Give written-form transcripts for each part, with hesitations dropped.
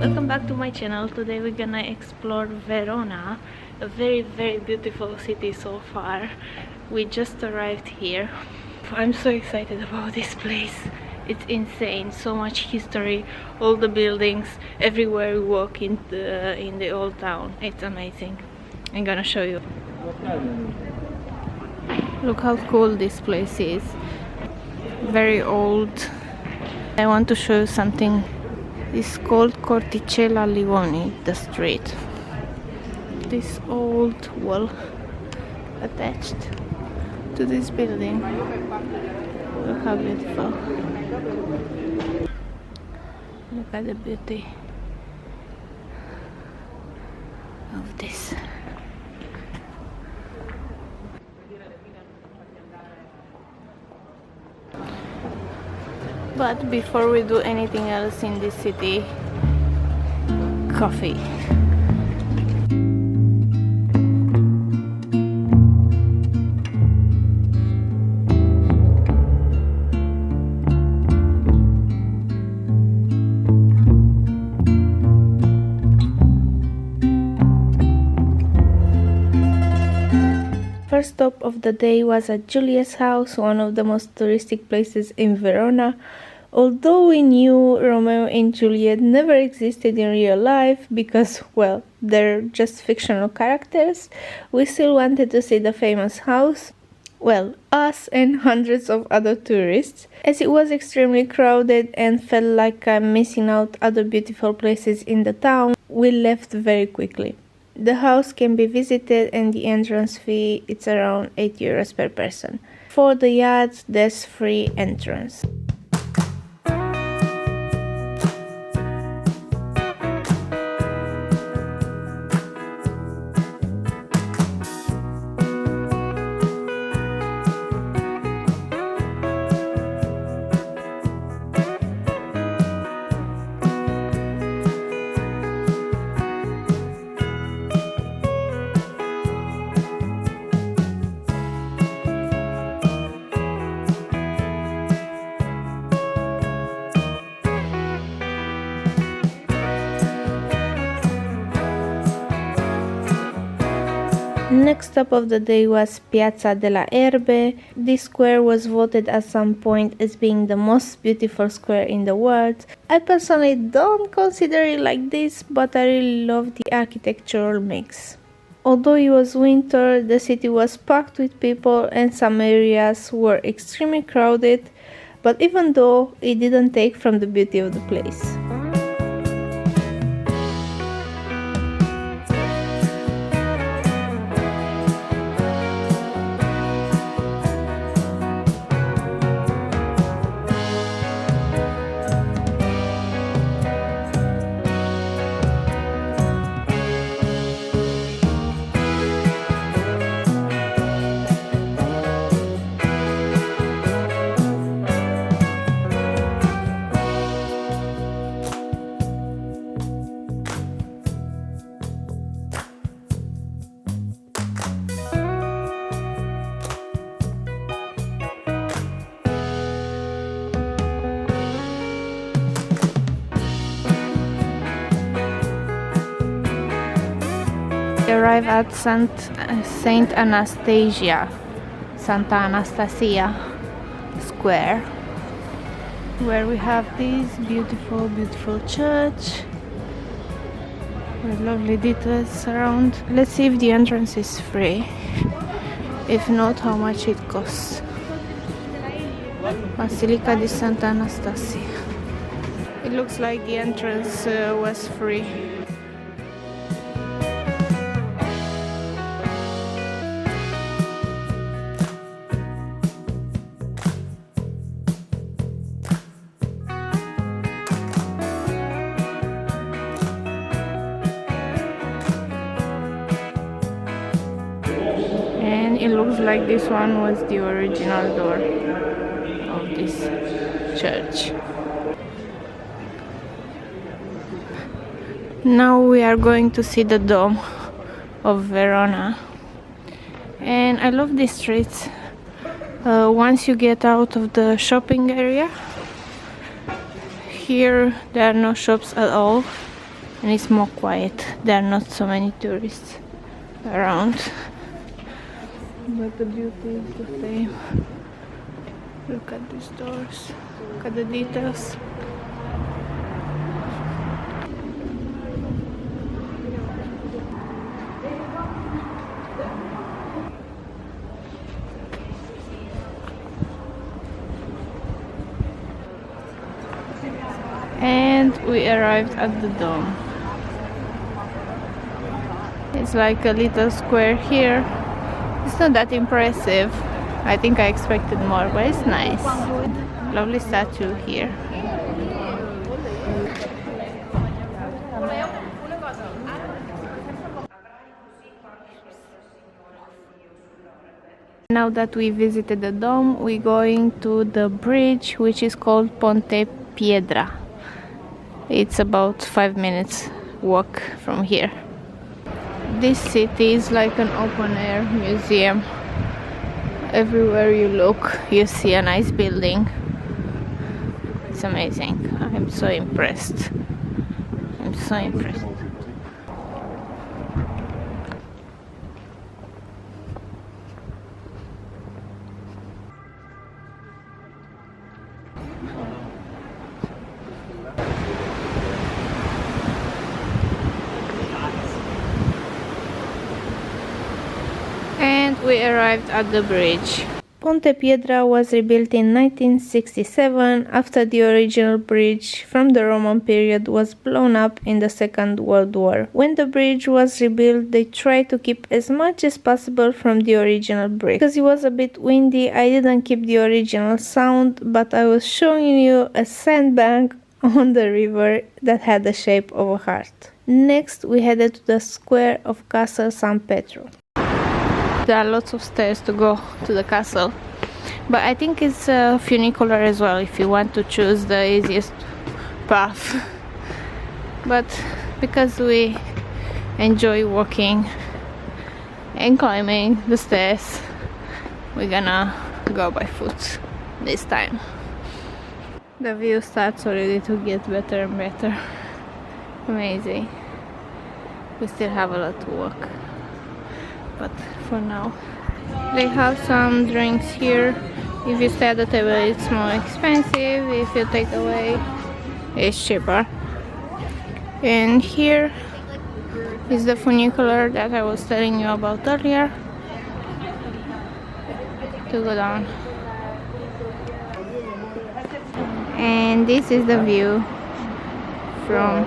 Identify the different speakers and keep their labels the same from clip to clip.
Speaker 1: Welcome back to my channel. Today we're gonna explore Verona, a very beautiful city so far. We just arrived here. I'm so excited about this place. It's insane, so much history, all the buildings, everywhere we walk in the old town. It's amazing. I'm gonna show you. Look how cool this place is. Very old. I want to show you something. It's called Corticella Livoni, the street. This old wall attached to this building. Look how beautiful. Look at the beauty of this. But before we do anything else in this city, coffee. First stop of the day was at Juliet's house, one of the most touristic places in Verona. Although we knew Romeo and Juliet never existed in real life because, well, they're just fictional characters, we still wanted to see the famous house. Well, us and hundreds of other tourists, as it was extremely crowded and felt like I'm missing out other beautiful places in the town, we left very quickly. The house can be visited and the entrance fee is around 8 euros per person. For the yachts, there's free entrance. Next stop of the day was Piazza delle Erbe. This square was voted at some point as being the most beautiful square in the world. I personally don't consider it like this, but I really love the architectural mix. Although it was winter, the city was packed with people and some areas were extremely crowded, but even though it didn't take from the beauty of the place. We arrive at Saint Anastasia, Santa Anastasia Square, where we have this beautiful church with lovely details around. Let's see if the entrance is free. If not, how much it costs. Basilica di Santa Anastasia. It looks like the entrance was free. And it looks like this one was the original door of this church. Now we are going to see the Dome of Verona. And I love these streets. Once you get out of the shopping area, here there are no shops at all. and it's more quiet. There are not so many tourists around, but the beauty is the same. Look at these doors, look at the details. And we arrived at the dome. It's like a little square here. It's not that impressive. I think I expected more, but it's nice. Lovely statue here. Now that we visited the dome, we're going to the bridge, which is called Ponte Pietra. It's about 5 minutes walk from here. This city is like an open-air museum. Everywhere you look, you see a nice building. It's amazing. I'm so impressed. I'm so impressed. And we arrived at the bridge. Ponte Pietra was rebuilt in 1967 after the original bridge from the Roman period was blown up in the Second World War. When the bridge was rebuilt, they tried to keep as much as possible from the original brick. Because it was a bit windy, I didn't keep the original sound, but I was showing you a sandbank on the river that had the shape of a heart. Next, we headed to the square of Castel San Pietro. There are lots of stairs to go to the castle, but I think it's funicular as well if you want to choose the easiest path. But because we enjoy walking and climbing the stairs, we're gonna go by foot this time. The view starts already to get better and better. Amazing. We still have a lot to walk, but for now they have some drinks here. If you stay at the table, it's more expensive. If you take away, it's cheaper. And here is the funicular that I was telling you about earlier to go down. And this is the view from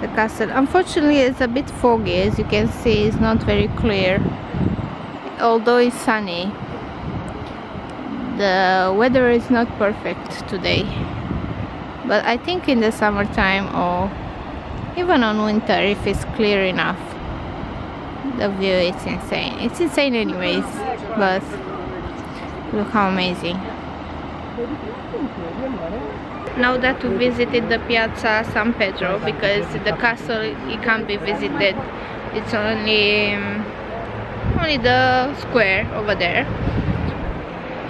Speaker 1: the castle. Unfortunately, it's a bit foggy, as you can see. It's not very clear, although it's sunny. The weather is not perfect today, but I think in the summertime or even on winter, if it's clear enough, the view is insane. It's insane anyways, but look how amazing. Now that we visited the Piazza San Pietro, because the castle it can't be visited, it's only the square over there.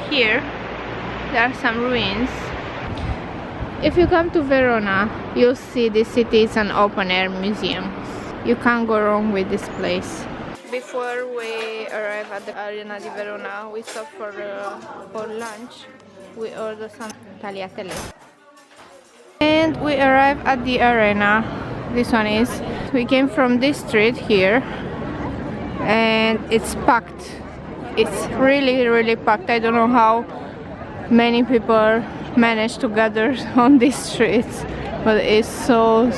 Speaker 1: Here there are some ruins. If you come to Verona, you'll see this city is an open-air museum. You can't go wrong with this place. Before we arrive at the Arena di Verona, we stop for lunch. We order some tagliatelle. And we arrive at the arena. This one is. We came from this street here, and it's packed. It's really packed. I don't know how many people manage to gather on these streets, but it's so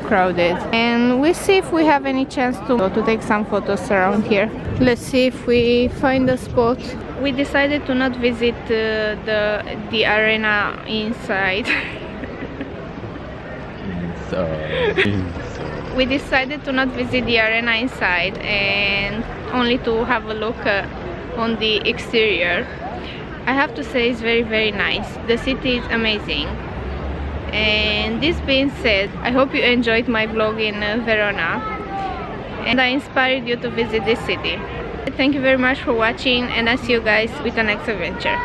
Speaker 1: crowded. And we see if we have any chance to take some photos around here. Let's see if we find a spot. We decided to not visit the arena inside. We decided to not visit the arena inside and only to have a look on the exterior. I have to say it's very nice. The city is amazing. And this being said, I hope you enjoyed my vlog in Verona and I inspired you to visit this city. Thank you very much for watching, and I see you guys with the next adventure.